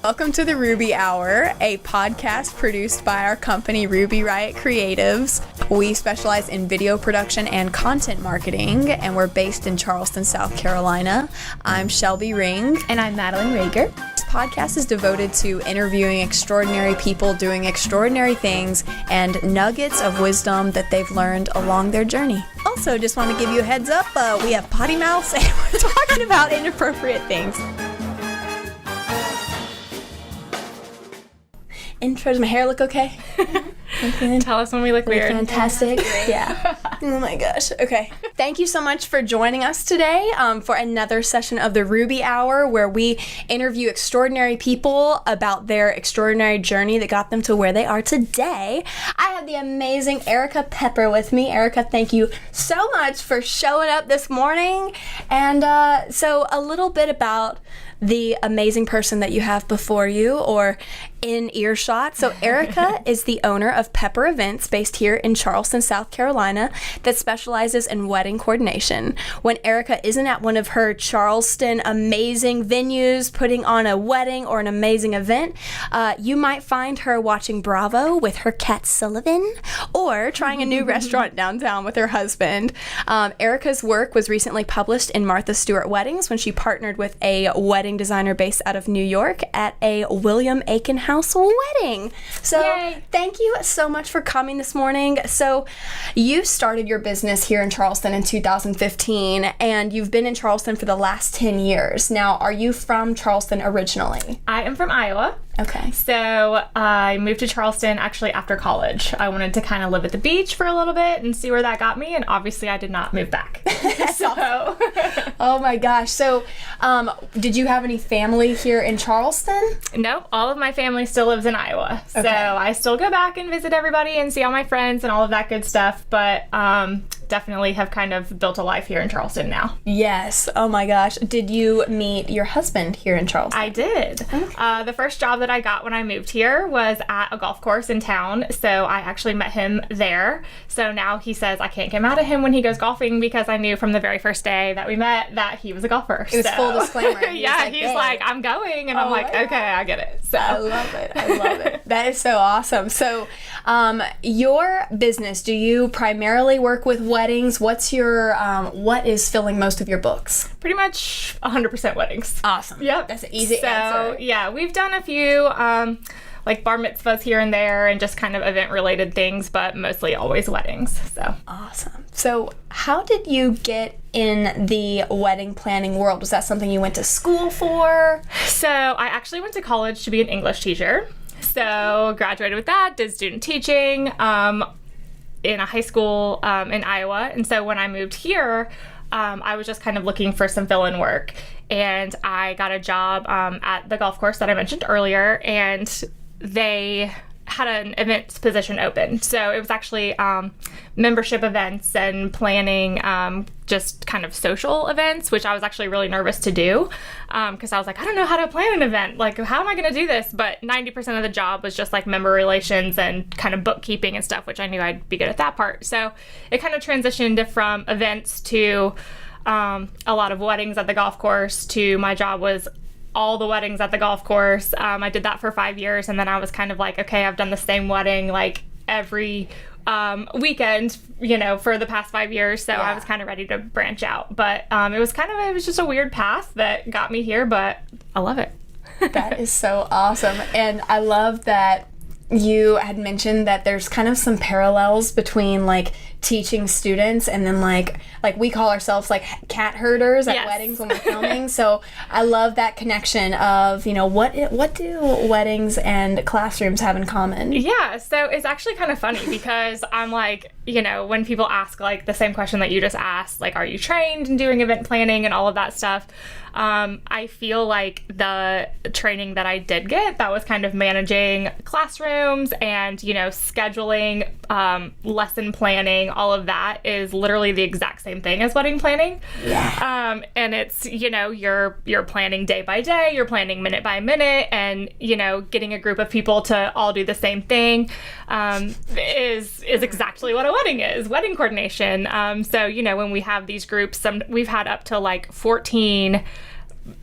Welcome to the Ruby Hour, a podcast produced by our company, Ruby Riot Creatives. We specialize in video production and content marketing, and we're based in Charleston, South Carolina. I'm Shelby Ring. And I'm Madeline Rager. This podcast is devoted to interviewing extraordinary people doing extraordinary things and nuggets of wisdom that they've learned along their journey. Also, just want to give you a heads up, we have potty mouths and we're talking about inappropriate things. Intro, does my hair look okay? Tell us when we look weird. Fantastic. Yeah. Oh my gosh. Okay. Thank you so much for joining us today for another session of the Ruby Hour, where we interview extraordinary people about their extraordinary journey that got them to where they are today. I have the amazing Erica Peper with me. Erica, thank you so much for showing up this morning. And so a little bit about the amazing person that you have before you or in earshot. So Erica is the owner of Peper Events based here in Charleston, South Carolina, that specializes in wedding coordination. When Erica isn't at one of her Charleston amazing venues putting on a wedding or an amazing event, you might find her watching Bravo with her cat Sullivan or trying a new restaurant downtown with her husband. Erica's work was recently published in Martha Stewart Weddings when she partnered with a wedding designer based out of New York at a William Aiken House wedding. So Yay. Thank you so much for coming this morning. So you started your business here in Charleston in 2015, and you've been in Charleston for the last 10 years. Now, are you from Charleston originally? I am from Iowa. Okay. So I moved to Charleston actually after college. I wanted to kind of live at the beach for a little bit and see where that got me, and obviously I did not move back. So Oh my gosh. So did you have any family here in Charleston? Nope, all of my family still lives in Iowa. Okay. So I still go back and visit everybody and see all my friends and all of that good stuff, but definitely have kind of built a life here in Charleston now. Yes. Oh my gosh. Did you meet your husband here in Charleston? I did. Okay. The first job that I got when I moved here was at a golf course in town, so I actually met him there. So now he says I can't get mad at him when he goes golfing because I knew from the very first day that we met that he was a golfer. It was full disclaimer. Yeah, he's like, I'm going, and I'm like, okay, I get it. So I love it. I love it. That is so awesome. So your business, do you primarily work with weddings? What's your, what is filling most of your books? Pretty much 100% weddings. Awesome. Yep. That's an easy answer. Yeah, we've done a few like bar mitzvahs here and there and just kind of event related things, but mostly always weddings. So awesome. So how did you get in the wedding planning world? Was that something you went to school for? So I actually went to college to be an English teacher. So graduated with that, did student teaching in a high school in Iowa. And so when I moved here, I was just kind of looking for some fill-in work. And I got a job at the golf course that I mentioned earlier, and they had an events position open. So it was actually membership events and planning just kind of social events, which I was actually really nervous to do because I was like, I don't know how to plan an event. Like, how am I going to do this? But 90% of the job was just like member relations and kind of bookkeeping and stuff, which I knew I'd be good at that part. So it kind of transitioned from events to a lot of weddings at the golf course to my job was all the weddings at the golf course. I did that for 5 years, and then I was kind of like, okay, I've done the same wedding like every weekend, for the past 5 years. So yeah. I was kind of ready to branch out. But it was just a weird path that got me here, but I love it. That is so awesome. And I love that you had mentioned that there's kind of some parallels between like teaching students and then like we call ourselves like cat herders at Yes. weddings when we're filming. So I love that connection of, what do weddings and classrooms have in common? Yeah, so it's actually kind of funny because I'm like, when people ask like the same question that you just asked, like, are you trained in doing event planning and all of that stuff? I feel like the training that I did get, that was kind of managing classrooms and, scheduling, lesson planning, all of that is literally the exact same thing as wedding planning. Yeah. And it's, you're planning day by day, you're planning minute by minute, and, getting a group of people to all do the same thing, is exactly what a wedding is, wedding coordination. So, when we have these groups, we've had up to like 14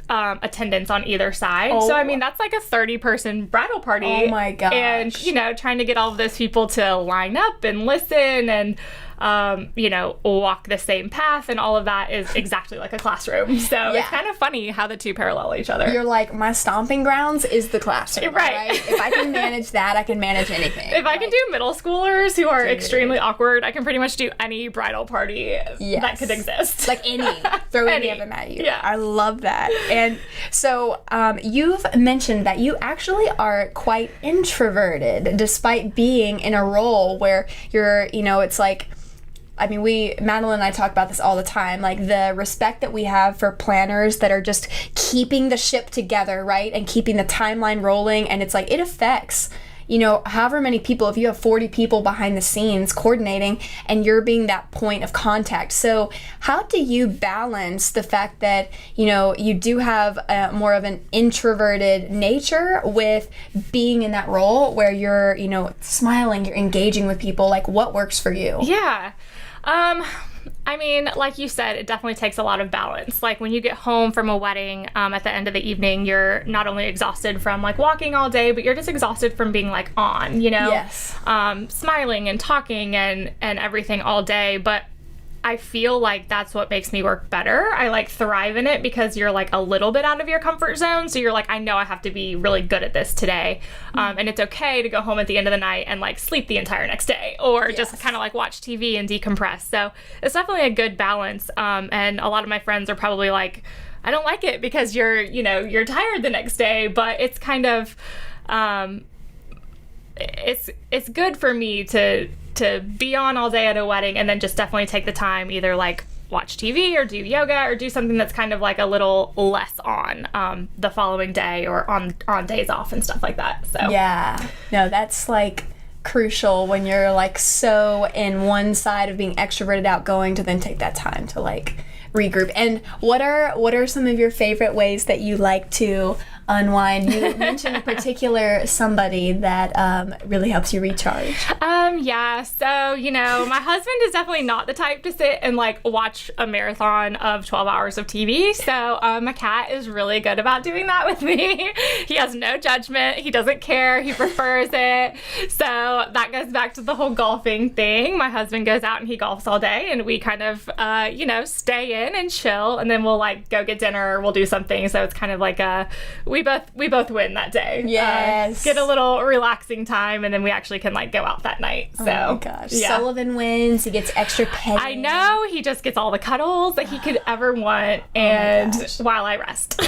attendants on either side. Oh. So, I mean, that's like a 30-person bridal party. Oh my gosh. And, you know, trying to get all of those people to line up and listen and, you know, walk the same path, and all of that is exactly like a classroom. So it's kind of funny how the two parallel each other. You're like, my stomping grounds is the classroom, right? If I can manage that, I can manage anything. If I can do middle schoolers who are extremely awkward, I can pretty much do any bridal party that could exist. Like any. Throw any of them at you. Yeah. I love that. And so you've mentioned that you actually are quite introverted, despite being in a role where you're, you know, it's like, I mean, Madeline and I talk about this all the time, like the respect that we have for planners that are just keeping the ship together, right? And keeping the timeline rolling. And it's like, it affects, you know, however many people, if you have 40 people behind the scenes coordinating and you're being that point of contact. So how do you balance the fact that, you know, you do have more of an introverted nature with being in that role where you're, you know, smiling, you're engaging with people? Like, what works for you? Yeah. I mean, like you said, it definitely takes a lot of balance. Like when you get home from a wedding, at the end of the evening, you're not only exhausted from like walking all day, but you're just exhausted from being like on, you know, smiling and talking and everything all day. But I feel like that's what makes me work better. I like thrive in it because you're like a little bit out of your comfort zone. So you're like, I know I have to be really good at this today. And it's okay to go home at the end of the night and like sleep the entire next day or just kind of like watch TV and decompress. So it's definitely a good balance. And a lot of my friends are probably like, I don't like it because you're tired the next day, but it's kind of, it's good for me to be on all day at a wedding and then just definitely take the time, either like watch TV or do yoga or do something that's kind of like a little less on the following day or on days off and stuff like that. So no, that's like crucial when you're like so in one side of being extroverted, outgoing, to then take that time to like regroup. And what are some of your favorite ways that you like to unwind? You mentioned a particular somebody that really helps you recharge. So, you know, my husband is definitely not the type to sit and like watch a marathon of 12 hours of TV. So my cat is really good about doing that with me. He has no judgment. He doesn't care. He prefers it. So that goes back to the whole golfing thing. My husband goes out and he golfs all day, and we kind of, you know, stay in and chill, and then we'll like go get dinner or we'll do something. So it's kind of like we both win that day. Yes. Get a little relaxing time, and then we actually can like go out that night. So, oh my gosh. Yeah. Sullivan wins. He gets extra pay. I know. He just gets all the cuddles that he could ever want, and while I rest.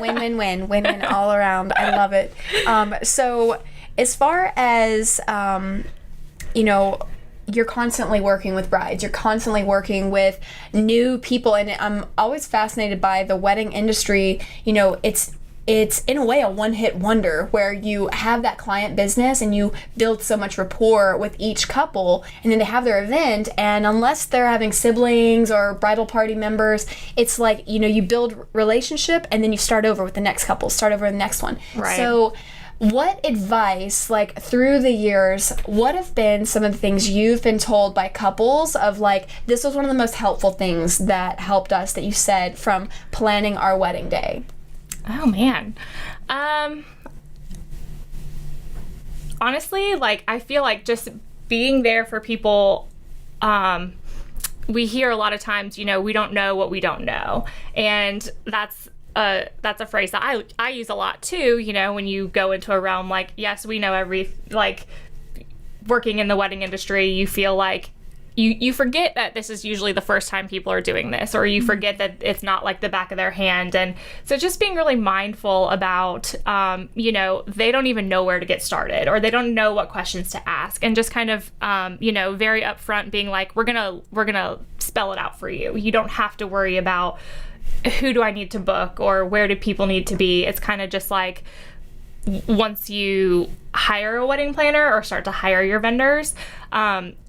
Win all around. I love it. So as far as, you know, you're constantly working with brides, you're constantly working with new people, and I'm always fascinated by the wedding industry. You know, it's in a way a one-hit wonder where you have that client business and you build so much rapport with each couple, and then they have their event, and unless they're having siblings or bridal party members, it's like, you know, you build relationship and then you start over with the next couple, start over the next one. Right. So what advice, like through the years, what have been some of the things you've been told by couples of like, this was one of the most helpful things that helped us that you said from planning our wedding day? Oh man. Honestly, like I feel like just being there for people, we hear a lot of times, you know, we don't know what we don't know. And that's a phrase that I use a lot too, you know, when you go into a realm like, yes, we know like working in the wedding industry, you feel like you forget that this is usually the first time people are doing this, or you forget that it's not like the back of their hand. And so just being really mindful about, you know, they don't even know where to get started, or they don't know what questions to ask, and just kind of, you know, very upfront being like, we're gonna spell it out for you. You don't have to worry about who do I need to book or where do people need to be. It's kind of just like, once you hire a wedding planner or start to hire your vendors,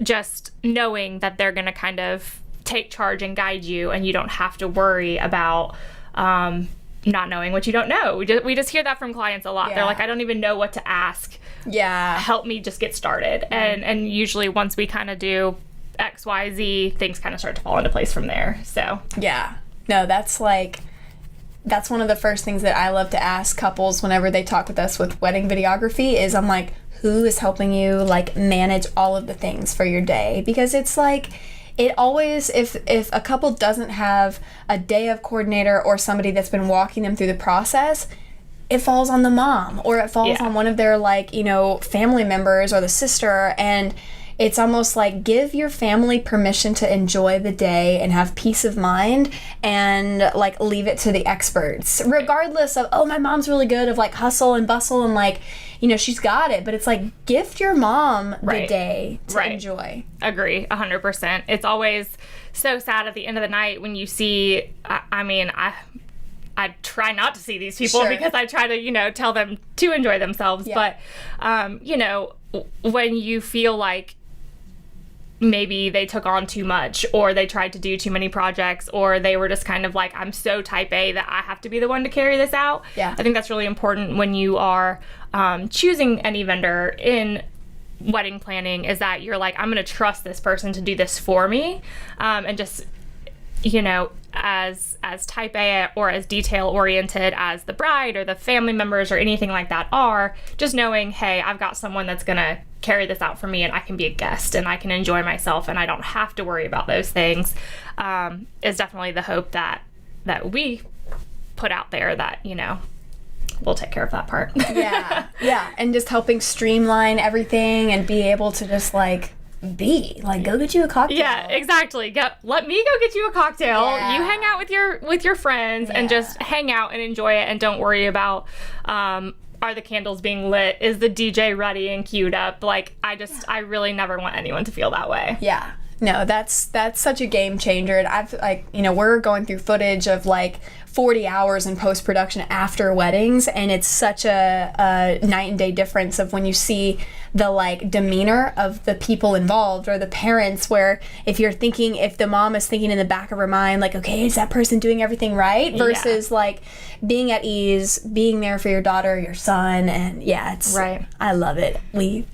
just knowing that they're going to kind of take charge and guide you, and you don't have to worry about not knowing what you don't know. We just hear that from clients a lot. Yeah. They're like, I don't even know what to ask. Yeah. Help me just get started. Mm-hmm. And usually once we kind of do X, Y, Z, things kind of start to fall into place from there. So yeah. No, that's like, that's one of the first things that I love to ask couples whenever they talk with us with wedding videography is I'm like, who is helping you like manage all of the things for your day? Because it's like, it always, if a couple doesn't have a day of coordinator or somebody that's been walking them through the process, it falls on the mom or it falls on one of their like, you know, family members or the sister. And it's almost like give your family permission to enjoy the day and have peace of mind and like leave it to the experts, regardless of, oh, my mom's really good of like hustle and bustle and like, you know, she's got it. But it's like gift your mom the day to enjoy. Agree, 100%. It's always so sad at the end of the night when you see, I try not to see these people because I try to, you know, tell them to enjoy themselves. But, you know, when you feel like maybe they took on too much or they tried to do too many projects or they were just kind of like, I'm so type A that I have to be the one to carry this out. I think that's really important when you are choosing any vendor in wedding planning is that you're like, I'm going to trust this person to do this for me. And just, you know, as type A or as detail oriented as the bride or the family members or anything like that are, just knowing, hey, I've got someone that's going to carry this out for me and I can be a guest and I can enjoy myself and I don't have to worry about those things, is definitely the hope that we put out there that, you know, we'll take care of that part. And just helping streamline everything and be able to just like go get you a cocktail. Exactly. Let me go get you a cocktail. You hang out with your friends and just hang out and enjoy it and don't worry about are the candles being lit? Is the DJ ready and queued up? Like I really never want anyone to feel that way. No, that's such a game changer. And I've like, you know, we're going through footage of like 40 hours in post-production after weddings, and it's such a night and day difference of when you see the like demeanor of the people involved or the parents, where if the mom is thinking in the back of her mind like, okay, is that person doing everything right, versus like being at ease, being there for your daughter, your son, and it's I love it.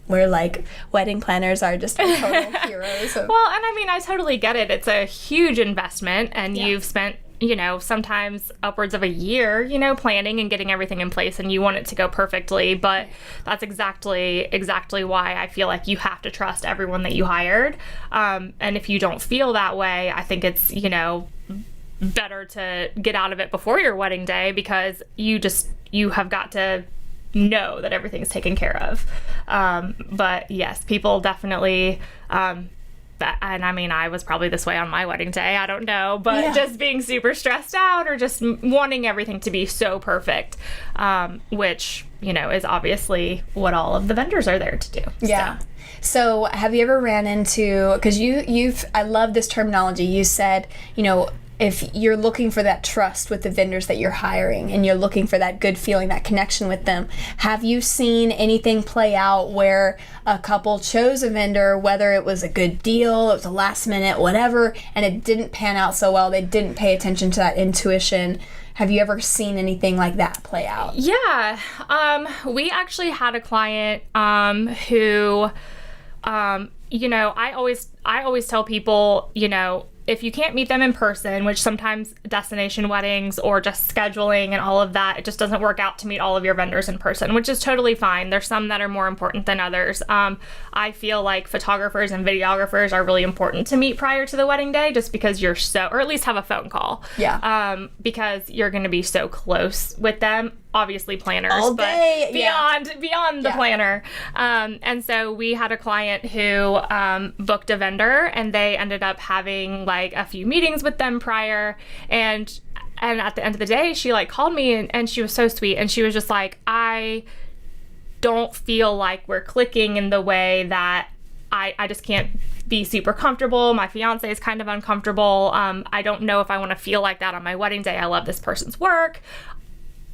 We're like, wedding planners are just like total heroes. Well, and I mean, I totally get it. It's a huge investment, and you've spent, you know, sometimes upwards of a year, you know, planning and getting everything in place, and you want it to go perfectly. But that's exactly why I feel like you have to trust everyone that you hired. And if you don't feel that way, I think it's, you know, better to get out of it before your wedding day, because you have got to know that everything's taken care of. But yes, people definitely, and I mean, I was probably this way on my wedding day, I don't know, but just being super stressed out or just wanting everything to be so perfect, which, you know, is obviously what all of the vendors are there to do. So have you ever ran into, because I love this terminology, you said, you know, if you're looking for that trust with the vendors that you're hiring and you're looking for that good feeling, that connection with them, have you seen anything play out where a couple chose a vendor, whether it was a good deal, it was a last minute, whatever, and it didn't pan out so well, they didn't pay attention to that intuition? Have you ever seen anything like that play out? Yeah. We actually had a client who, you know, I always tell people, you know, if you can't meet them in person, which sometimes destination weddings or just scheduling and all of that, it just doesn't work out to meet all of your vendors in person, which is totally fine. There's some that are more important than others. I feel like photographers and videographers are really important to meet prior to the wedding day, just because or at least have a phone call. Because you're going to be so close with them. Obviously planners, all day, but beyond the planner. And so we had a client who booked a vendor, and they ended up having like a few meetings with them prior, and at the end of the day, she like called me and she was so sweet, and she was just like, I don't feel like we're clicking in the way that I just can't be super comfortable. My fiance is kind of uncomfortable. I don't know if I want to feel like that on my wedding day. I love this person's work.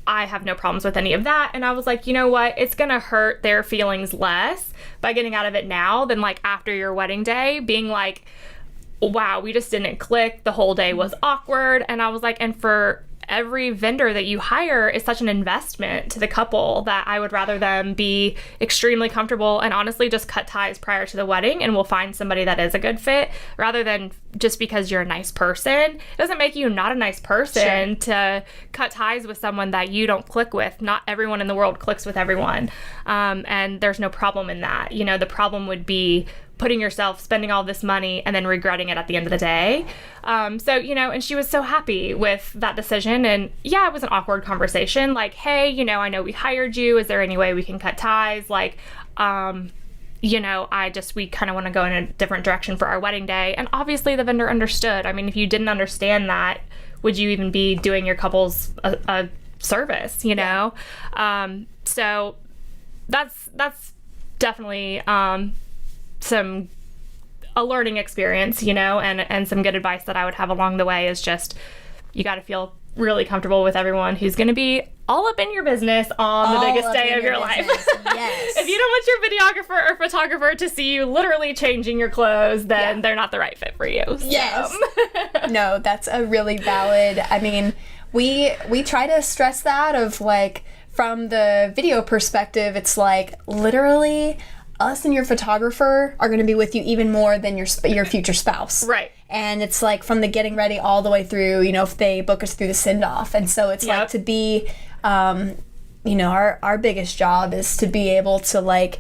I have no problems with any of that. And I was like, you know what? It's going to hurt their feelings less by getting out of it now than like after your wedding day being like, wow, we just didn't click. The whole day was awkward. And I was like, and every vendor that you hire is such an investment to the couple that I would rather them be extremely comfortable and honestly just cut ties prior to the wedding, and we'll find somebody that is a good fit, rather than just because you're a nice person. It doesn't make you not a nice person to cut ties with someone that you don't click with. Not everyone in the world clicks with everyone. And there's no problem in that. You know, the problem would be putting yourself, spending all this money, and then regretting it at the end of the day. So, you know, and she was so happy with that decision. And yeah, it was an awkward conversation. Like, hey, you know, I know we hired you. Is there any way we can cut ties? Like, you know, we kind of want to go in a different direction for our wedding day. And obviously the vendor understood. I mean, if you didn't understand that, would you even be doing your couples a service, you know? So that's definitely a learning experience, you know, and some good advice that I would have along the way is just, you got to feel really comfortable with everyone who's going to be all up in your business on the biggest day of your life. Yes. If you don't want your videographer or photographer to see you literally changing your clothes, then they're not the right fit for you. So. Yes. No, that's a really valid, I mean, we try to stress that of like, from the video perspective, it's like literally us and your photographer are going to be with you even more than your future spouse. Right. And it's like from the getting ready all the way through, you know, if they book us through the send off. And so it's like to be, you know, our biggest job is to be able to like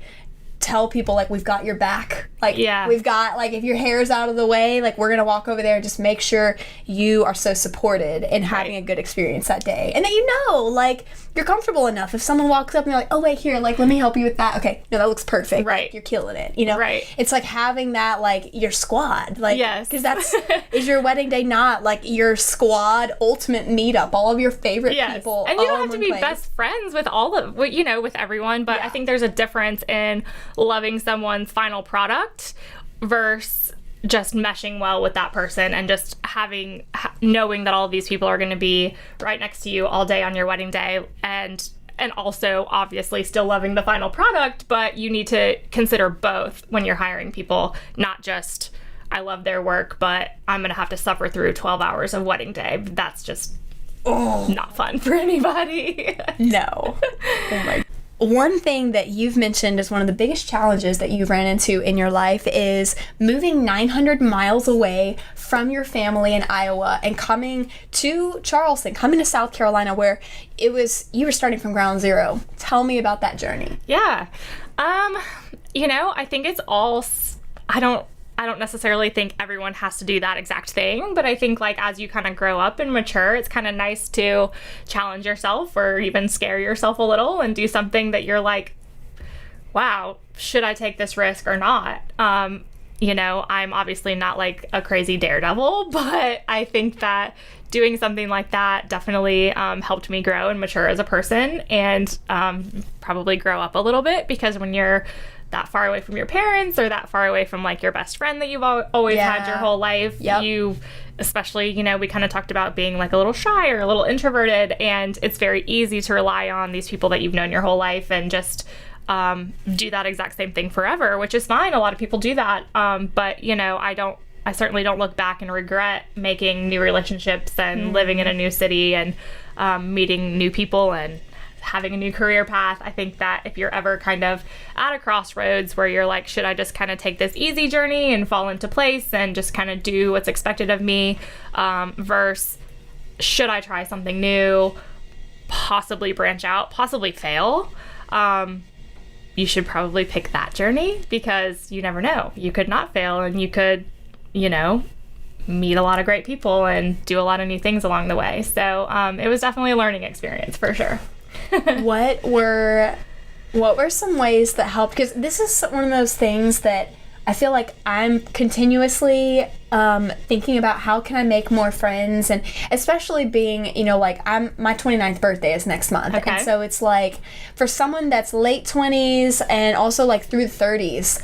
tell people like we've got your back. Like we've got, like, if your hair's out of the way, like we're gonna walk over there and just make sure you are so supported in having a good experience that day, and that, you know, like you're comfortable enough if someone walks up and you're like, oh wait, here, like let me help you with that. Okay, no, that looks perfect. Right. Like, you're killing it, you know. Right. It's like having that, like, your squad, like, yes, because that's is your wedding day not like your squad ultimate meetup, all of your favorite people, and you don't have to be best friends with all of, you know, with everyone, but I think there's a difference in loving someone's final product versus just meshing well with that person and just knowing that all of these people are going to be right next to you all day on your wedding day, and also obviously still loving the final product, but you need to consider both when you're hiring people, not just I love their work, but I'm going to have to suffer through 12 hours of wedding day. That's just not fun for anybody. No. Oh my. One thing that you've mentioned is one of the biggest challenges that you've ran into in your life is moving 900 miles away from your family in Iowa and coming to Charleston, coming to South Carolina, where you were starting from ground zero. Tell me about that journey. Yeah. You know, I think it's all, I don't necessarily think everyone has to do that exact thing, but I think, like, as you kind of grow up and mature, it's kind of nice to challenge yourself or even scare yourself a little and do something that you're like, wow, should I take this risk or not? You know, I'm obviously not like a crazy daredevil, but I think that doing something like that definitely helped me grow and mature as a person, and probably grow up a little bit, because when you're that far away from your parents or that far away from like your best friend that you've always had your whole life, you, especially, you know, we kind of talked about being like a little shy or a little introverted, and it's very easy to rely on these people that you've known your whole life and just do that exact same thing forever, which is fine. A lot of people do that. But, you know, I certainly don't look back and regret making new relationships and living in a new city and meeting new people and having a new career path. I think that if you're ever kind of at a crossroads where you're like, should I just kind of take this easy journey and fall into place and just kind of do what's expected of me, versus should I try something new, possibly branch out, possibly fail, you should probably pick that journey, because you never know. You could not fail, and you could, you know, meet a lot of great people and do a lot of new things along the way. So it was definitely a learning experience for sure. What were some ways that helped? Because this is one of those things that I feel like I'm continuously thinking about, how can I make more friends, and especially being, you know, like my 29th birthday is next month. Okay. And so it's like, for someone that's late 20s and also like through the 30s,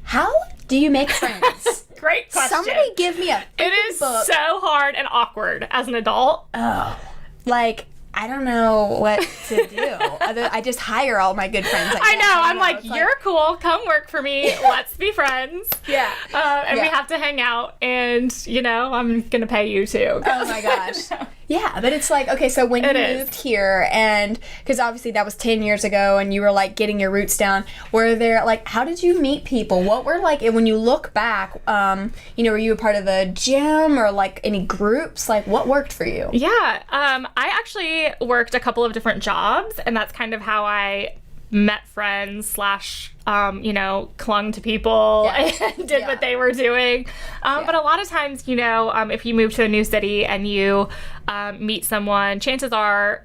how do you make friends? Great question. Somebody give me a It is book. So hard and awkward as an adult. Oh, like, I don't know what to do. I just hire all my good friends. I know. I'm like, you're cool. Come work for me. Let's be friends. Yeah. And we have to hang out, and, you know, I'm going to pay you too. Oh my gosh. Yeah, but it's like, okay, so when you moved here, and because obviously that was 10 years ago and you were like getting your roots down, were there like, how did you meet people? What were like, when you look back, were you a part of a gym or like any groups? Like, what worked for you? Yeah, I actually worked a couple of different jobs, and that's kind of how I met friends / clung to people and did what they were doing. But a lot of times, if you move to a new city and you meet someone, chances are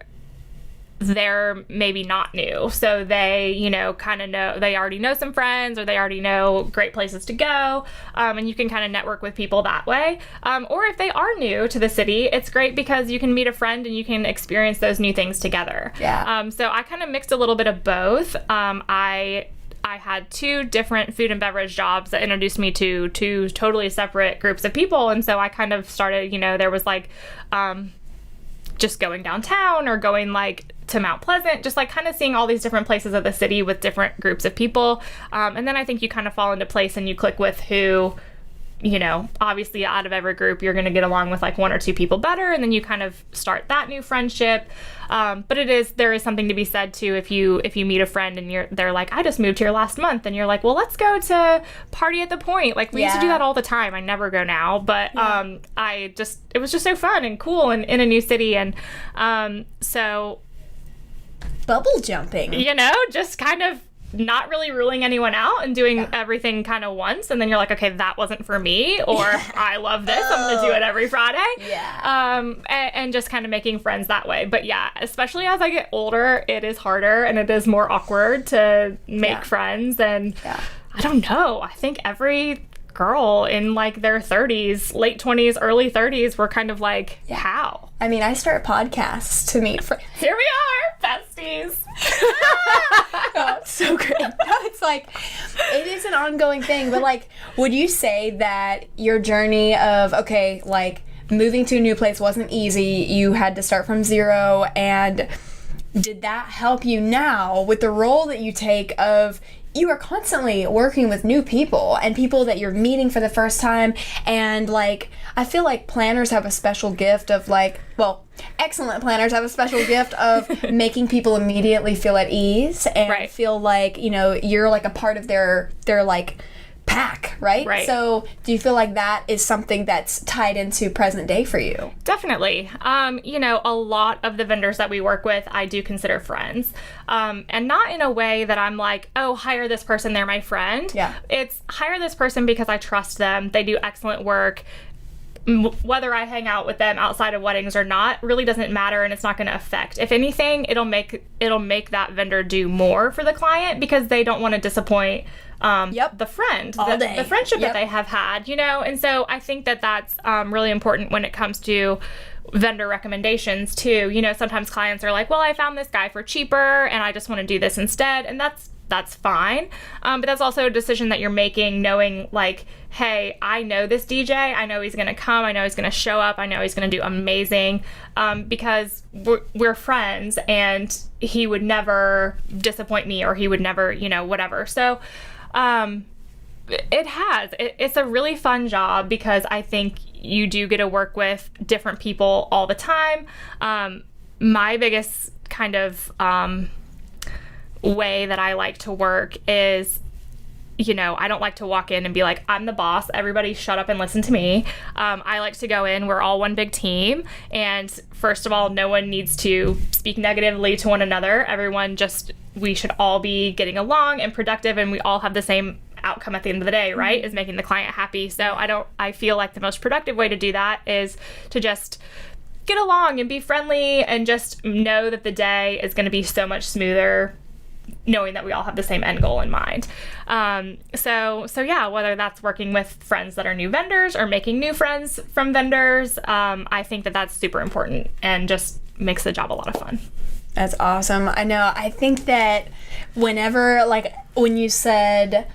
they're maybe not new. So they, kind of know, they already know some friends or they already know great places to go. And you can kind of network with people that way. Or if they are new to the city, it's great because you can meet a friend and you can experience those new things together. Yeah. So I kind of mixed a little bit of both. I had 2 different food and beverage jobs that introduced me to 2 totally separate groups of people. And so I kind of started, there was like, just going downtown or going like to Mount Pleasant, just like kind of seeing all these different places of the city with different groups of people. And then I think you kind of fall into place and you click with who, obviously out of every group, you're going to get along with like 1 or 2 people better. And then you kind of start that new friendship. But there is something to be said too, if you meet a friend and they're like, I just moved here last month. And you're like, well, let's go to Party at the Point. Like we used to do that all the time. I never go now, but, it was just so fun and cool and in a new city. And, so bubble jumping, just kind of not really ruling anyone out and doing everything kind of once, and then you're like, okay, that wasn't for me, or I love this, I'm gonna do it every Friday. And just kind of making friends that way. But yeah, especially as I get older, it is harder and it is more awkward to make friends. And I don't know, I think every girl in like their 30s, late 20s, early 30s, were kind of like, how? I mean, I start podcasts to meet friends. Here we are, besties. Oh, it's so great. No, it's like, it is an ongoing thing, but like, would you say that your journey of, okay, like moving to a new place wasn't easy, you had to start from zero, and did that help you now with the role that you take of, you are constantly working with new people and people that you're meeting for the first time, and like, I feel like planners have a special gift of like, well, excellent planners have a special gift of making people immediately feel at ease and feel like, you're like a part of their like pack, right? So do you feel like that is something that's tied into present day for you? Definitely. A lot of the vendors that we work with, I do consider friends. And not in a way that I'm like, oh, hire this person, they're my friend. Yeah. It's hire this person because I trust them. They do excellent work. Whether I hang out with them outside of weddings or not really doesn't matter, and it's not going to affect. If anything, it'll make that vendor do more for the client because they don't want to disappoint the friend, the friendship that they have had, And so I think that that's really important when it comes to vendor recommendations too. Sometimes clients are like, well, I found this guy for cheaper and I just want to do this instead. And that's fine. But that's also a decision that you're making, knowing like, hey, I know this DJ. I know he's going to come. I know he's going to show up. I know he's going to do amazing, because we're friends and he would never disappoint me, or he would never, whatever. So it's a really fun job because I think you do get to work with different people all the time. My biggest kind of way that I like to work is, I don't like to walk in and be like, I'm the boss, everybody shut up and listen to me. I like to go in, we're all one big team, and first of all, no one needs to speak negatively to one another. We should all be getting along and productive, and we all have the same outcome at the end of the day, right? Is making the client happy. So I feel like the most productive way to do that is to just get along and be friendly and just know that the day is going to be so much smoother knowing that we all have the same end goal in mind. So yeah, whether that's working with friends that are new vendors or making new friends from vendors, I think that that's super important and just makes the job a lot of fun. That's awesome. I know. I think that whenever, like, when you said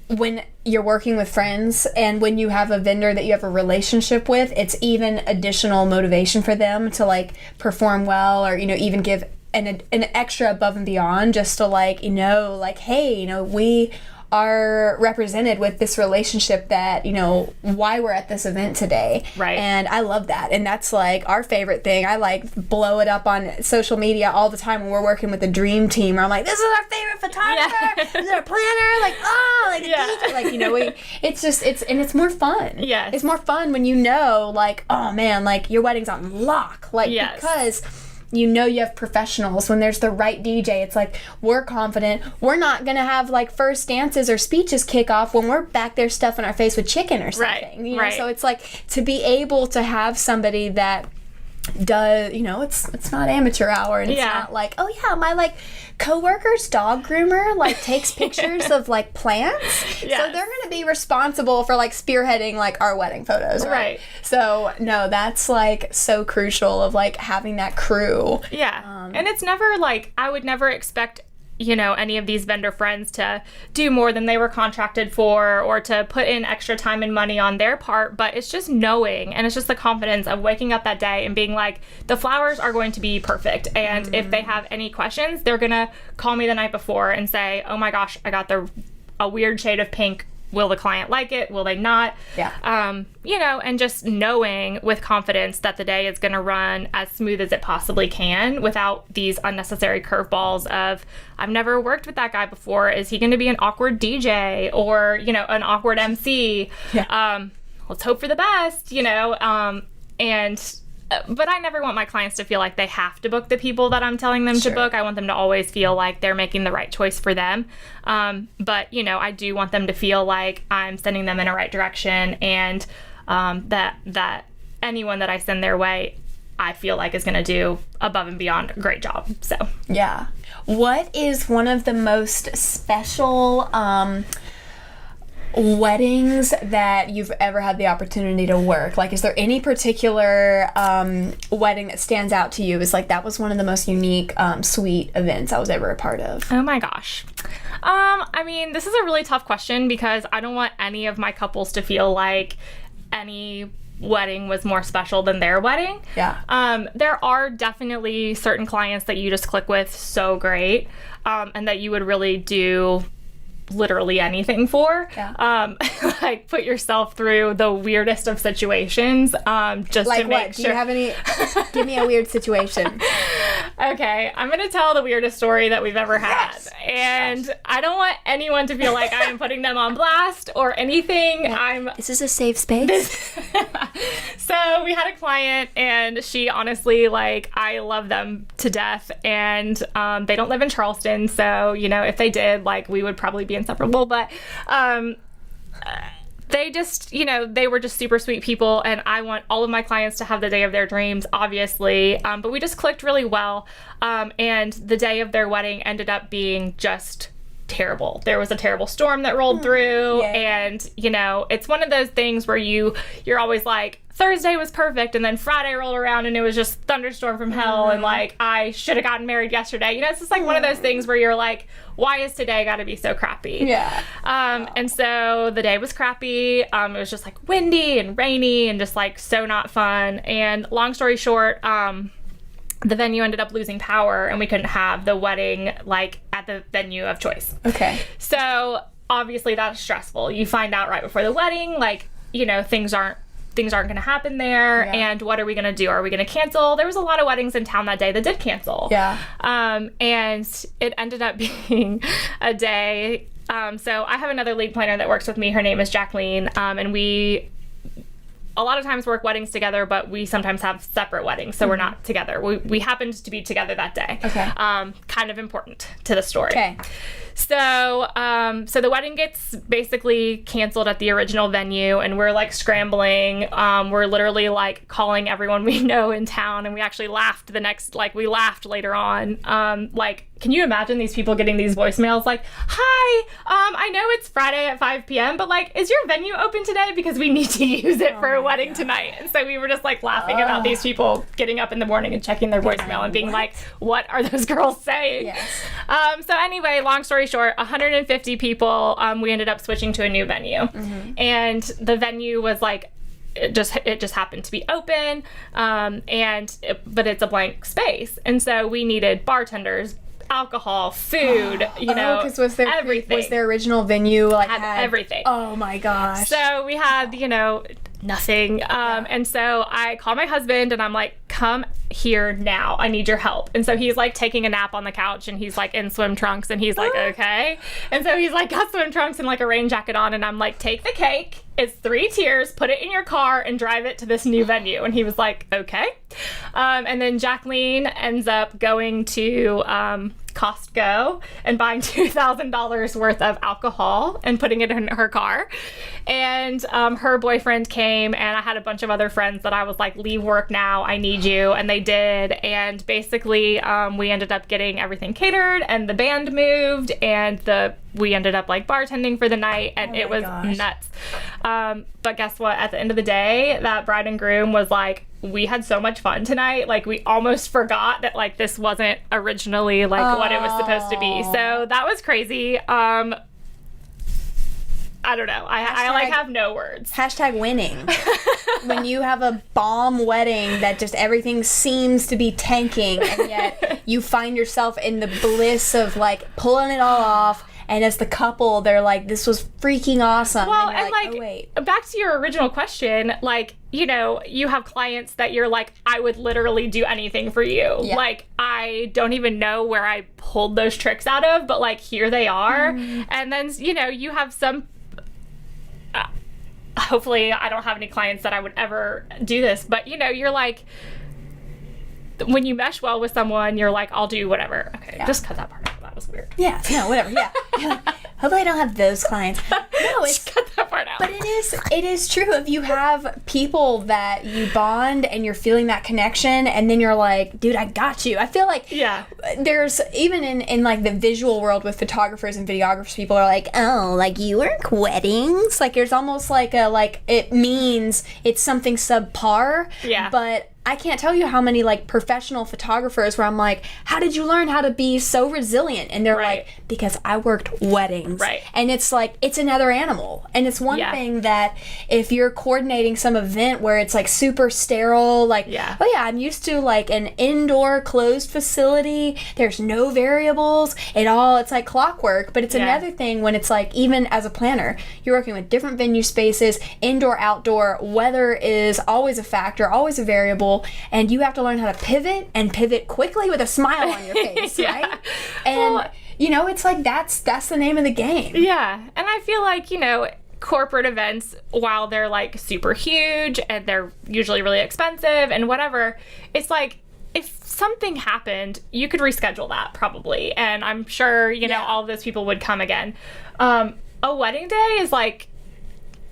when you're working with friends and when you have a vendor that you have a relationship with, it's even additional motivation for them to like perform well, or, even give an extra above and beyond, just to like, like, hey, we are represented with this relationship that, you know, why we're at this event today. Right. And I love that. And that's like our favorite thing. I like blow it up on social media all the time when we're working with the dream team, where I'm like, this is our favorite photographer, this is our planner, like, oh, like a DJ. Like, you know, it's more fun. Yes. It's more fun when you know, like, oh man, like your wedding's on lock. Like, because you know you have professionals. When there's the right DJ, it's like, we're confident. We're not going to have like first dances or speeches kick off when we're back there stuffing our face with chicken or something. You know? So it's like, to be able to have somebody that does, you know, it's not amateur hour, and it's not like, oh yeah, my like coworker's dog groomer like takes pictures of like plants, so they're gonna be responsible for like spearheading like our wedding photos, right? So no, that's like so crucial of like having that crew. And it's never like, I would never expect, you know, any of these vendor friends to do more than they were contracted for, or to put in extra time and money on their part, but it's just knowing, and it's just the confidence of waking up that day and being like, the flowers are going to be perfect, and if they have any questions, they're gonna call me the night before and say, oh my gosh, I got a weird shade of pink. Will the client like it? Will they not? You know, and just knowing with confidence that the day is going to run as smooth as it possibly can without these unnecessary curveballs of, I've never worked with that guy before. Is he going to be an awkward DJ, or, you know, an awkward MC? Let's hope for the best, you know, but I never want my clients to feel like they have to book the people that I'm telling them to book. I want them to always feel like they're making the right choice for them. But, you know, I do want them to feel like I'm sending them in a right direction, and that anyone that I send their way, I feel like is going to do above and beyond a great job. So, yeah. What is one of the most special weddings that you've ever had the opportunity to work? Like, is there any particular wedding that stands out to you as like, that was one of the most unique, sweet events I was ever a part of? Oh my gosh. I mean, this is a really tough question, because I don't want any of my couples to feel like any wedding was more special than their wedding. There are definitely certain clients that you just click with so great, and that you would really do literally anything for. Like, put yourself through the weirdest of situations, just like to make what? sure. Do you have any? Give me a weird situation. Okay, I'm gonna tell the weirdest story that we've ever had, and I don't want anyone to feel like I am putting them on blast or anything. This is a safe space. So we had a client, and she honestly, like, I love them to death, and they don't live in Charleston, so, you know, if they did, like, we would probably be inseparable, but they just, you know, they were just super sweet people, and I want all of my clients to have the day of their dreams, obviously, but we just clicked really well, and the day of their wedding ended up being just terrible. There was a terrible storm that rolled through, and, you know, it's one of those things where you're always like, Thursday was perfect, and then Friday rolled around and it was just thunderstorm from hell, and like, I should have gotten married yesterday. You know, it's just like one of those things where you're like, why is today got to be so crappy? And so the day was crappy. It was just like windy and rainy and just like so not fun. And long story short, the venue ended up losing power, and we couldn't have the wedding like at the venue of choice. So obviously that's stressful. You find out right before the wedding, like, you know, things aren't going to happen there, and what are we going to do? Are we going to cancel? There was a lot of weddings in town that day that did cancel. And it ended up being a day. So I have another lead planner that works with me. Her name is Jacqueline, and we a lot of times work weddings together, but we sometimes have separate weddings, so we're not together. We happened to be together that day. Kind of important to the story. So the wedding gets basically canceled at the original venue, and we're like scrambling. We're literally like calling everyone we know in town, and we actually laughed we laughed later on. Like, can you imagine these people getting these voicemails like, hi, I know it's Friday at 5 p.m., but like, is your venue open today? Because we need to use it for a wedding tonight. And so we were just like laughing about these people getting up in the morning and checking their voicemail and being like, what are those girls saying? So anyway, long story short, 150 people, we ended up switching to a new venue. And the venue was like, it just happened to be open, but it's a blank space. And so we needed bartenders alcohol, food, because was everything. Was their original venue had everything. Oh my gosh. So we had, nothing. And so I called my husband and I'm like, come here now. I need your help. And so he's like taking a nap on the couch and he's like in swim trunks and he's like, okay. And so he's like got swim trunks and like a rain jacket on and I'm like, take the cake. It's 3 tiers, put it in your car and drive it to this new venue. And he was like, okay. And then Jacqueline ends up going to Costco and buying $2,000 worth of alcohol and putting it in her car. And her boyfriend came and I had a bunch of other friends that I was like, leave work now, I need you. And they did. And basically we ended up getting everything catered and the band moved and we ended up like bartending for the night and it was nuts. But guess what? At the end of the day, that bride and groom was like, we had so much fun tonight. Like we almost forgot that like this wasn't originally like what it was supposed to be. So that was crazy. I don't know. I like have no words. #winning. When you have a bomb wedding that just everything seems to be tanking and yet you find yourself in the bliss of like pulling it all off. And as the couple, they're like, this was freaking awesome. Well, and like, oh, wait. Back to your original question, like, you have clients that you're like, I would literally do anything for you. Yeah. Like, I don't even know where I pulled those tricks out of, but like, here they are. And then, you have some, hopefully I don't have any clients that I would ever do this, but you're like, when you mesh well with someone, you're like, I'll do whatever. Okay, just cut that part out. That was weird. Yeah, no, whatever. Yeah. Hopefully I don't have those clients. No, it's just cut that part out. But it is true. If you have people that you bond and you're feeling that connection and then you're like, dude, I got you. I feel like there's even in like the visual world with photographers and videographers, people are like, oh, like you work weddings? Like there's almost like it means it's something subpar. Yeah. But I can't tell you how many like professional photographers where I'm like, how did you learn how to be so resilient? And they're like, because I worked weddings. Right. And it's like, it's another animal. And it's one thing that if you're coordinating some event where it's like super sterile, like, oh yeah, I'm used to like an indoor closed facility. There's no variables. It's like clockwork. But it's another thing when it's like, even as a planner, you're working with different venue spaces, indoor, outdoor, weather is always a factor, always a variable. And you have to learn how to pivot and pivot quickly with a smile on your face, right? And, it's like that's the name of the game. Yeah. And I feel like, corporate events, while they're like super huge and they're usually really expensive and whatever, it's like if something happened, you could reschedule that probably. And I'm sure, all of those people would come again. A wedding day is like,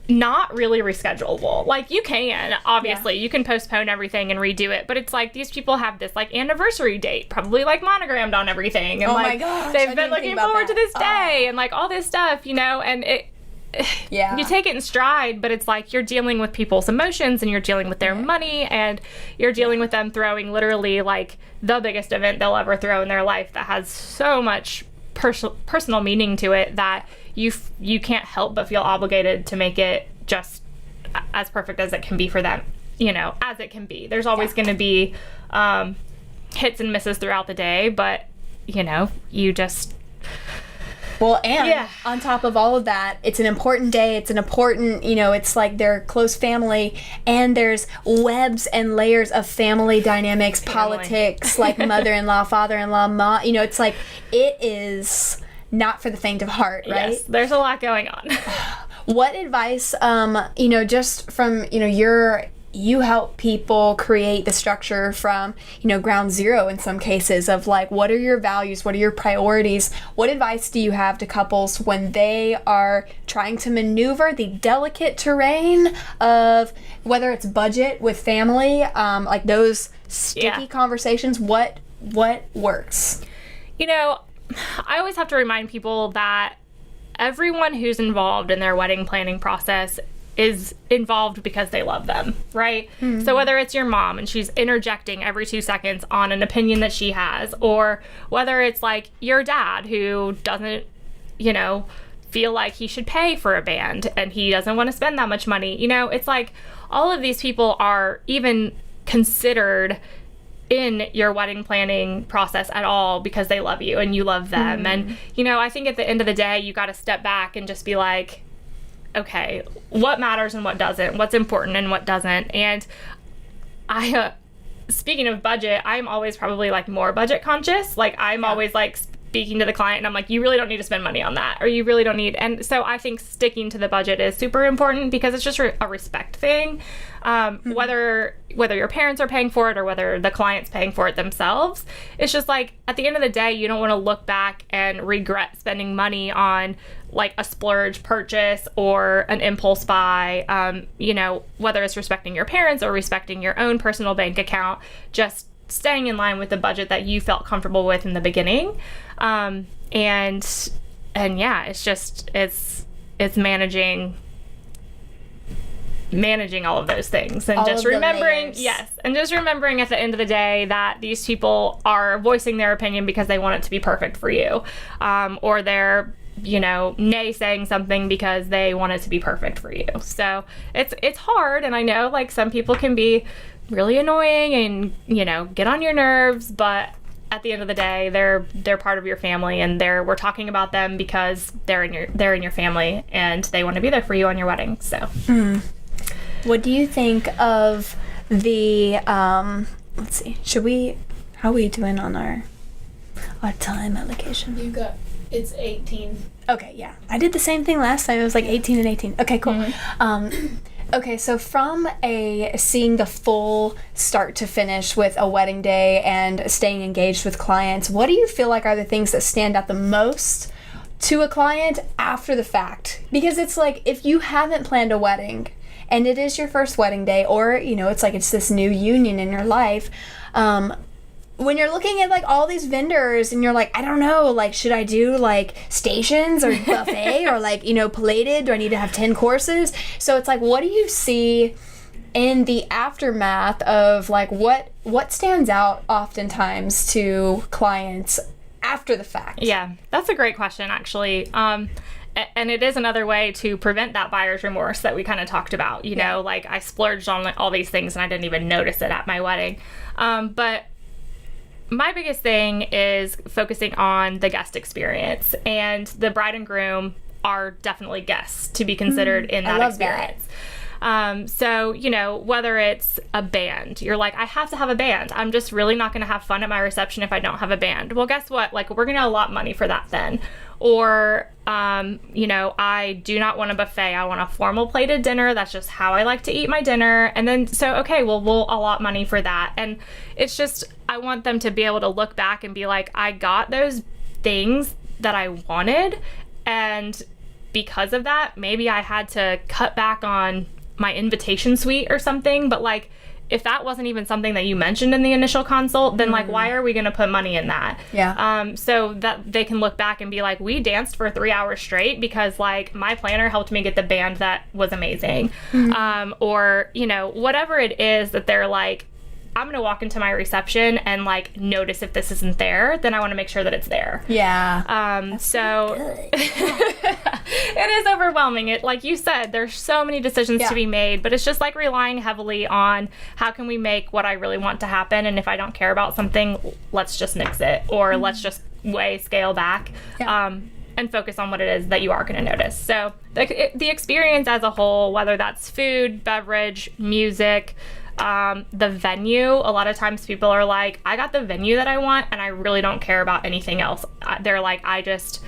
not really reschedulable. Like you can, obviously, you can postpone everything and redo it, but it's like these people have this like anniversary date, probably like monogrammed on everything, and my gosh, they've been looking forward to this day and like all this stuff, and it. You take it in stride, but it's like you're dealing with people's emotions and you're dealing with their money and you're dealing with them throwing literally like the biggest event they'll ever throw in their life that has so much personal meaning to it that you can't help but feel obligated to make it just as perfect as it can be for them, as it can be. There's always going to be hits and misses throughout the day, but you just Well, and on top of all of that, it's an important day. It's an important, it's like their close family, and there's webs and layers of family dynamics, politics, like mother-in-law, father-in-law, it's like, it is not for the faint of heart, right? Yes, there's a lot going on. What advice, just from, you help people create the structure from, ground zero in some cases of like, what are your values? What are your priorities? What advice do you have to couples when they are trying to maneuver the delicate terrain of whether it's budget with family, like those sticky conversations? What works? I always have to remind people that everyone who's involved in their wedding planning process is involved because they love them, right? Mm-hmm. So whether it's your mom and she's interjecting every 2 seconds on an opinion that she has, or whether it's like your dad who doesn't, feel like he should pay for a band and he doesn't want to spend that much money, it's like all of these people are even considered in your wedding planning process at all because they love you and you love them. And, you know, I think at the end of the day, you got to step back and just be like, okay, what matters and what doesn't, what's important and what doesn't. And I, speaking of budget, I'm always probably like more budget conscious. Like I'm always like speaking to the client and I'm like, you really don't need to spend money on that, or you really don't need. And so I think sticking to the budget is super important because it's just a respect thing. Whether your parents are paying for it or whether the client's paying for it themselves, it's just like at the end of the day, you don't want to look back and regret spending money on like a splurge purchase or an impulse buy. You know, whether it's respecting your parents or respecting your own personal bank account, just staying in line with the budget that you felt comfortable with in the beginning. And yeah, it's just, it's managing all of those things and just remembering, and just remembering at the end of the day that these people are voicing their opinion because they want it to be perfect for you, or they're, you know, naysaying something because they want it to be perfect for you. So it's hard, and I know like some people can be really annoying and, you know, get on your nerves, but at the end of the day, they're part of your family, and we're talking about them because they're in your family and they want to be there for you on your wedding. So what do you think of the let's see, how are we doing on our time allocation? It's 18. Okay, yeah, I did the same thing last time. It was like 18 and 18. Okay, cool. Okay, so from seeing the full start to finish with a wedding day and staying engaged with clients, what do you feel like are the things that stand out the most to a client after the fact? Because it's like, if you haven't planned a wedding and it is your first wedding day, or, you know, it's like it's this new union in your life, when you're looking at like all these vendors and you're like, I don't know, like, should I do like stations or buffet or like, you know, plated? Do I need to have 10 courses? So it's like, what do you see in the aftermath of like what stands out oftentimes to clients after the fact? Yeah, that's a great question, actually. And it is another way to prevent that buyer's remorse that we kind of talked about. You know, like I splurged on all these things and I didn't even notice it at my wedding. But my biggest thing is focusing on the guest experience, and the bride and groom are definitely guests to be considered in that experience. So, you know, whether it's a band, you're like, I have to have a band. I'm just really not going to have fun at my reception if I don't have a band. Well, guess what? Like, we're going to allot money for that then. Or, you know, I do not want a buffet. I want a formal plated dinner. That's just how I like to eat my dinner. And then, so, okay, well, we'll allot money for that. And it's just, I want them to be able to look back and be like, I got those things that I wanted. And because of that, maybe I had to cut back on my invitation suite or something. But like, if that wasn't even something that you mentioned in the initial consult, then like, why are we going to put money in that? Yeah. So that they can look back and be like, we danced for 3 hours straight because like my planner helped me get the band that was amazing. Or, you know, whatever it is that they're like, I'm going to walk into my reception and like notice if this isn't there, then I want to make sure that it's there. Yeah. So it is overwhelming. It, like you said, there's so many decisions to be made, but it's just like relying heavily on how can we make what I really want to happen. And if I don't care about something, let's just nix it, or let's just scale back. And focus on what it is that you are going to notice. So the experience as a whole, whether that's food, beverage, music, the venue, a lot of times people are like, I got the venue that I want and I really don't care about anything else. They're like, I just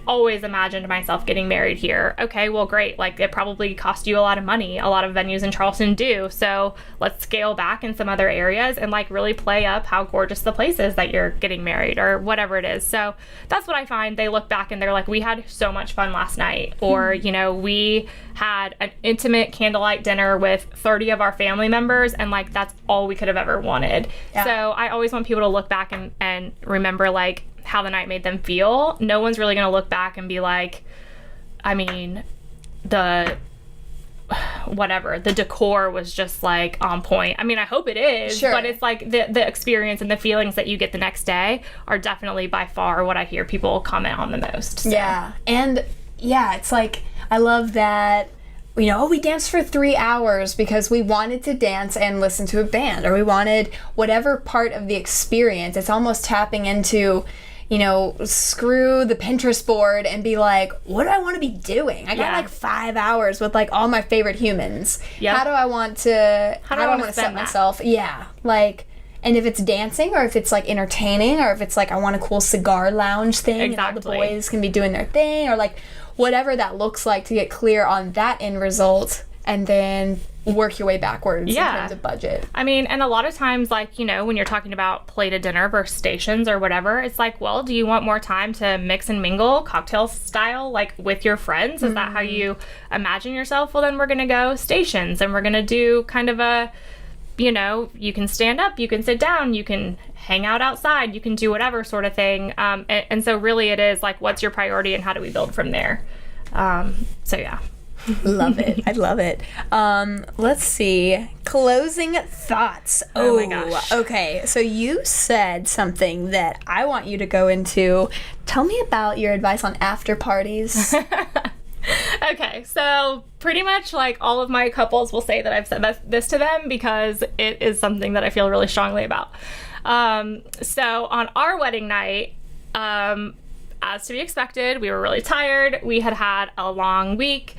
always imagined myself getting married here. Okay, well, great. Like, it probably cost you a lot of money. A lot of venues in Charleston do. So let's scale back in some other areas and like really play up how gorgeous the place is that you're getting married or whatever it is. So that's what I find. They look back and they're like, we had so much fun last night. Or, you know, we had an intimate candlelight dinner with 30 of our family members, and like, that's all we could have ever wanted. Yeah. So I always want people to look back and remember like how the night made them feel. No one's really going to look back and be like, I mean, the decor was just like on point. I mean, I hope it is, but it's like the experience and the feelings that you get the next day are definitely by far what I hear people comment on the most. So. Yeah. And yeah, it's like, I love that we danced for 3 hours because we wanted to dance and listen to a band, or we wanted whatever part of the experience. It's almost tapping into, screw the Pinterest board and be like, what do I want to be doing? I got like 5 hours with like all my favorite humans. Yep. How do I want to set myself? Yeah. Like, and if it's dancing, or if it's like entertaining, or if it's like I want a cool cigar lounge thing, and all the boys can be doing their thing, or like whatever that looks like, to get clear on that end result, and then work your way backwards in terms of budget. I mean, and a lot of times, like, when you're talking about plated dinner versus stations or whatever, it's like, well, do you want more time to mix and mingle cocktail style, like with your friends? Is that how you imagine yourself? Well, then we're going to go stations, and we're going to do kind of a, you can stand up, you can sit down, you can hang out outside, you can do whatever sort of thing. And so really it is like, what's your priority and how do we build from there? So yeah. Love it. I love it. Let's see. Closing thoughts. Oh my gosh. Okay. So you said something that I want you to go into. Tell me about your advice on after parties. Okay, so pretty much like all of my couples will say that I've said this to them because it is something that I feel really strongly about. So on our wedding night, as to be expected, we were really tired. We had had a long week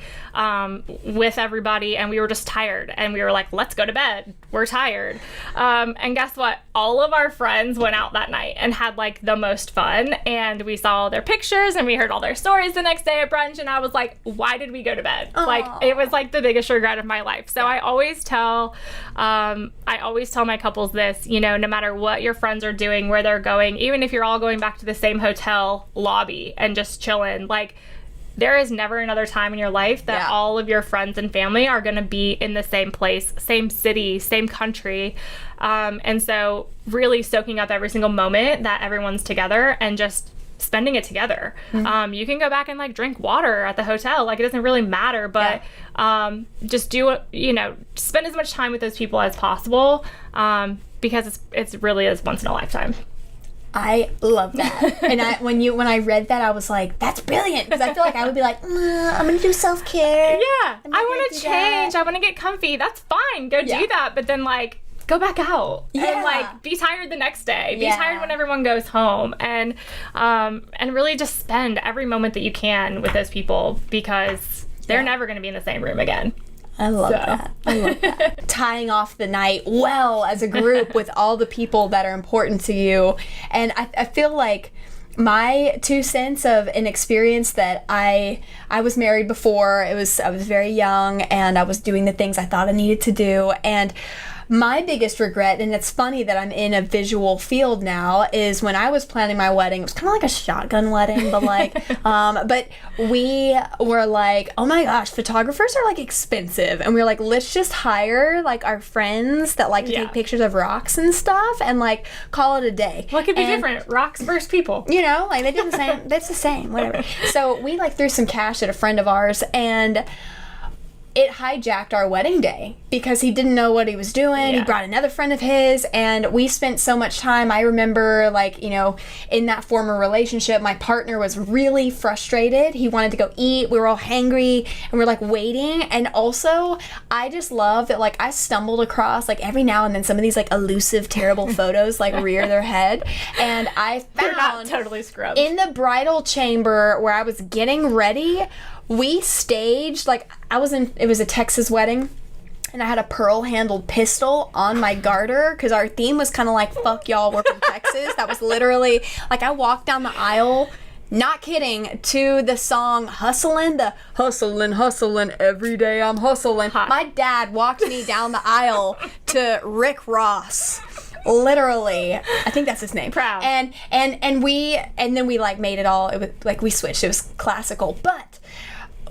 with everybody, and we were just tired. And we were like, let's go to bed. We're tired. And guess what? All of our friends went out that night and had like the most fun. And we saw all their pictures, and we heard all their stories the next day at brunch. And I was like, why did we go to bed? Aww. Like, it was like the biggest regret of my life. So I always tell my couples this, no matter what your friends are doing, where they're going, even if you're all going back to the same hotel lobby and just chilling, like, there is never another time in your life that all of your friends and family are going to be in the same place, same city, same country. And so really soaking up every single moment that everyone's together and just spending it together. Mm-hmm. You can go back and like drink water at the hotel. Like, it doesn't really matter, but just spend as much time with those people as possible, because it's really is once in a lifetime. I love that. And when I read that, I was like, that's brilliant. Because I feel like I would be like, I'm going to do self-care. Yeah. I want to change. I want to get comfy. That's fine. Go do that. But then, like, go back out. Yeah. And, like, be tired the next day. Be tired when everyone goes home. And really just spend every moment that you can with those people, because they're never going to be in the same room again. I love that. Tying off the night well as a group with all the people that are important to you. And I feel like my 2 cents of an experience that I was married before. I was very young, and I was doing the things I thought I needed to do. And my biggest regret, and it's funny that I'm in a visual field now, is when I was planning my wedding. It was kind of like a shotgun wedding, but like, but we were like, oh my gosh, photographers are like expensive, and we were like, let's just hire like our friends that like to take pictures of rocks and stuff, and like call it a day. What could be different? Rocks versus people. Like they did the same. That's the same. Whatever. So we like threw some cash at a friend of ours, and it hijacked our wedding day because he didn't know what he was doing. He brought another friend of his, and we spent so much time. I remember, like, in that former relationship, my partner was really frustrated. He wanted to go eat. We were all hangry, and we were like waiting. And also, I just love that, like, I stumbled across, like, every now and then some of these like elusive, terrible photos like rear their head, and I found they're not totally scrubbed in the bridal chamber where I was getting ready. We staged, like, it was a Texas wedding, and I had a pearl-handled pistol on my garter, because our theme was kind of like, fuck y'all, we're from Texas. That was literally, like, I walked down the aisle, not kidding, to the song Hustlin', the hustlin', every day I'm hustling. Hot. My dad walked me down the aisle to Rick Ross. Literally, I think that's his name. Proud. And then we like made it all. It was like we switched. It was classical, but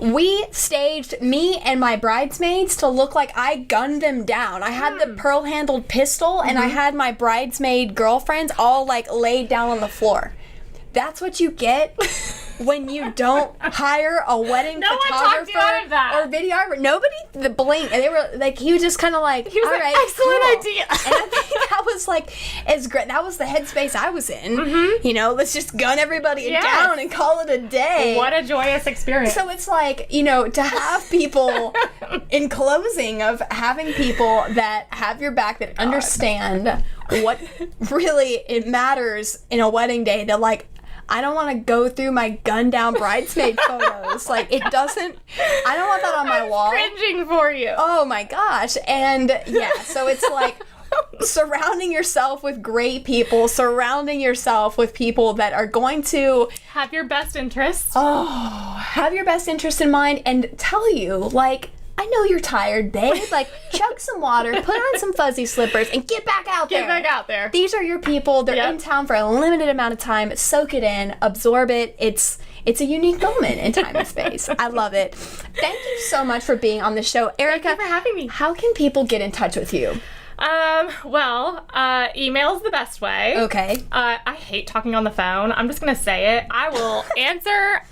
we staged me and my bridesmaids to look like I gunned them down. I had the pearl-handled pistol, and I had my bridesmaid girlfriends all like laid down on the floor. That's what you get when you don't hire a wedding No one talked you out photographer of that. or videographer. Nobody blinked. They were like, he was just kind of like, He was all like, right, excellent cool. idea. And I think that was like, as great. That was the headspace I was in. You know, let's just gun everybody Yes. down and call it a day. What a joyous experience. So it's like, you know, to have people in closing of having people that have your back, that understand what really it matters in a wedding day. They're like, I don't want to go through my gunned down bridesmaid photos. Like, it doesn't, I don't want that on my wall. Cringing for you. Oh my gosh. And yeah, so it's like surrounding yourself with great people, surrounding yourself with people that are going to Have your best interests. have your best interest in mind and tell you, like, I know you're tired, babe. Like, chug some water, put on some fuzzy slippers, and get back out there. Get back out there. These are your people. They're Yep. in town for a limited amount of time. Soak it in, absorb it. It's a unique moment in time and space. I love it. Thank you so much for being on the show, Erica. Thank you for having me. How can people get in touch with you? Email is the best way. Okay. I hate talking on the phone. I'm just gonna say it. I will answer.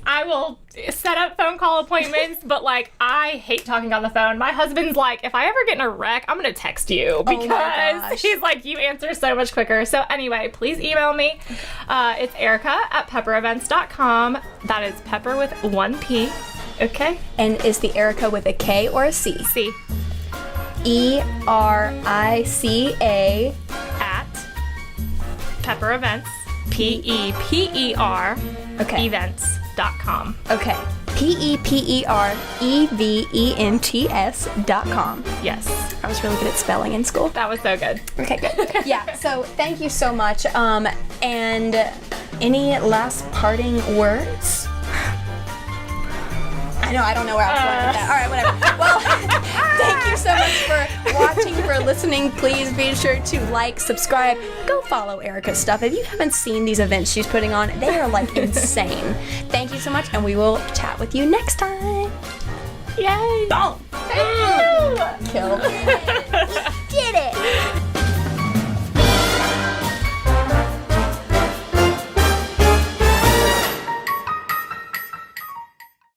I will set up phone call appointments, but like, I hate talking on the phone. My husband's like, if I ever get in a wreck, I'm gonna text you because gosh. he's like, you answer so much quicker. So anyway, please email me. It's Erica@pepperevents.com. That is Pepper with 1 P. Okay. And is the Erica with a K or a C? C. ERICA. At Pepper Events. PEPER. Okay. Events.com. Okay. PEPEREVENTS.com. Yes. I was really good at spelling in school. That was so good. Okay, good. Yeah, so thank you so much. And any last parting words? I don't know where I was going with that. All right, whatever. Well, thank you so much for watching, for listening. Please be sure to like, subscribe, go follow Erica's stuff. If you haven't seen these events she's putting on, they are like insane. Thank you so much, and we will chat with you next time. Yay! Don't. Thank you. Kill.